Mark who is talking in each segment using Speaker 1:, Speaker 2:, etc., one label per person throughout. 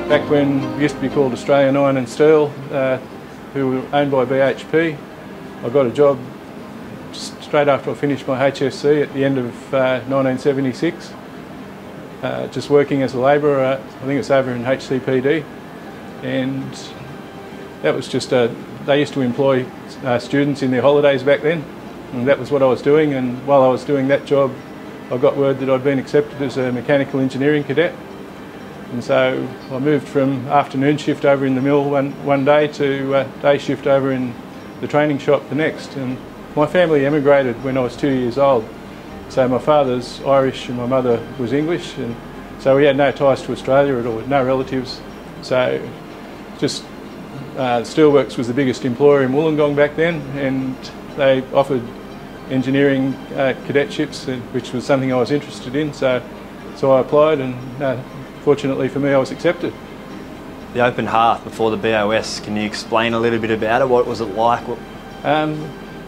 Speaker 1: back when it used to be called Australian Iron and Steel, who were owned by BHP. I got a job straight after I finished my HSC at the end of 1976, just working as a labourer. I think it's over in HCPD, and that was just they used to employ students in their holidays back then, and that was what I was doing. And while I was doing that job, I got word that I'd been accepted as a mechanical engineering cadet, and so I moved from afternoon shift over in the mill one day to day shift over in the training shop the next. And my family emigrated when I was 2 years old, so my father's Irish and my mother was English, and so we had no ties to Australia at all, no relatives. So just Steelworks was the biggest employer in Wollongong back then, and they offered engineering cadetships, which was something I was interested in, so I applied, and fortunately for me I was accepted.
Speaker 2: The open hearth before the BOS, can you explain a little bit about it? What was it like?
Speaker 1: It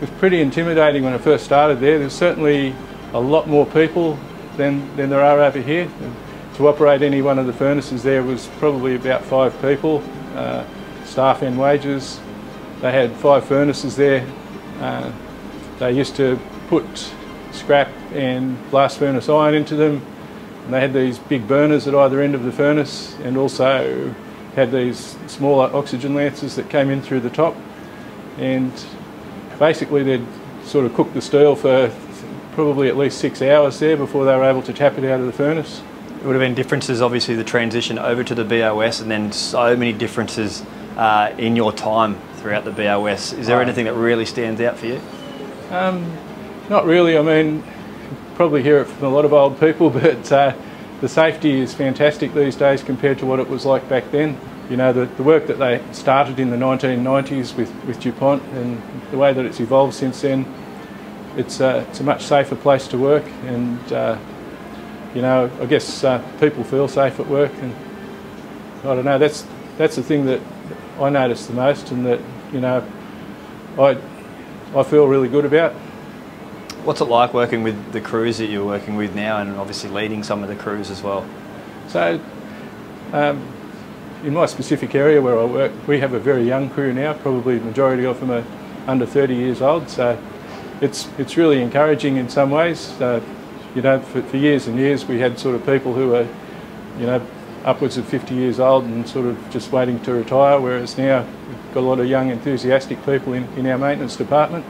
Speaker 1: was pretty intimidating when I first started there. There's certainly a lot more people than there are over here. To operate any one of the furnaces there was probably about 5 people, staff and wages. They had 5 furnaces there. They used to put scrap and blast furnace iron into them, and they had these big burners at either end of the furnace, and also had these smaller oxygen lances that came in through the top, and basically they'd sort of cook the steel for probably at least 6 hours there before they were able to tap it out of the furnace.
Speaker 2: It would have been differences, obviously, the transition over to the BOS, and then so many differences in your time throughout the BOS. Is there anything that really stands out for you?
Speaker 1: Not really. I mean, you probably hear it from a lot of old people, but the safety is fantastic these days compared to what it was like back then. You know, the work that they started in the 1990s with DuPont, and the way that it's evolved since then, it's a much safer place to work, and you know, I guess people feel safe at work, and I don't know, that's the thing that I notice the most, and that, you know, I feel really good about.
Speaker 2: What's it like working with the crews that you're working with now, and obviously leading some of the crews as well?
Speaker 1: So, in my specific area where I work, we have a very young crew now. Probably the majority of them are under 30 years old, so it's really encouraging in some ways. You know, for years and years we had sort of people who were, you know, upwards of 50 years old and sort of just waiting to retire, whereas now we've got a lot of young enthusiastic people in our maintenance department.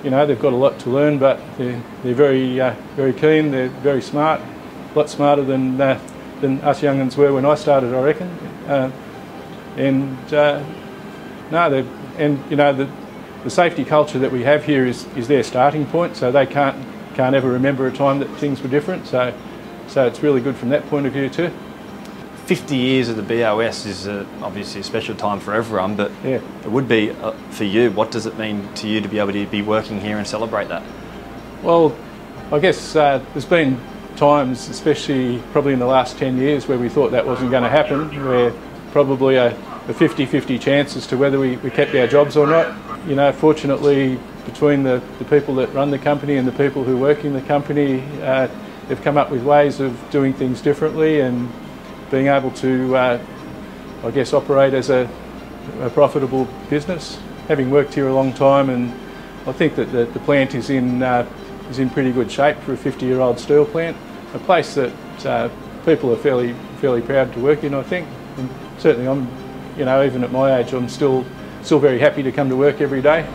Speaker 1: You know, they've got a lot to learn, but they're very keen, they're very smart, a lot smarter than us young'uns were when I started, I reckon. You know, the safety culture that we have here is their starting point, so they can't ever remember a time that things were different, so it's really good from that point of view too.
Speaker 2: 50 years of the BOS is obviously a special time for everyone, but
Speaker 1: yeah,
Speaker 2: it would be for you. What does it mean to you to be able to be working here and celebrate that?
Speaker 1: Well, I guess there's been times, especially probably in the last 10 years, where we thought that wasn't going to happen, where probably a 50-50 chance as to whether we kept our jobs or not. You know, fortunately, between the people that run the company and the people who work in the company, they've come up with ways of doing things differently and being able to, I guess, operate as a profitable business. Having worked here a long time, and I think that the plant is in pretty good shape for a 50-year-old steel plant. A place that people are fairly proud to work in, I think. And certainly, I'm, you know, even at my age, I'm still very happy to come to work every day.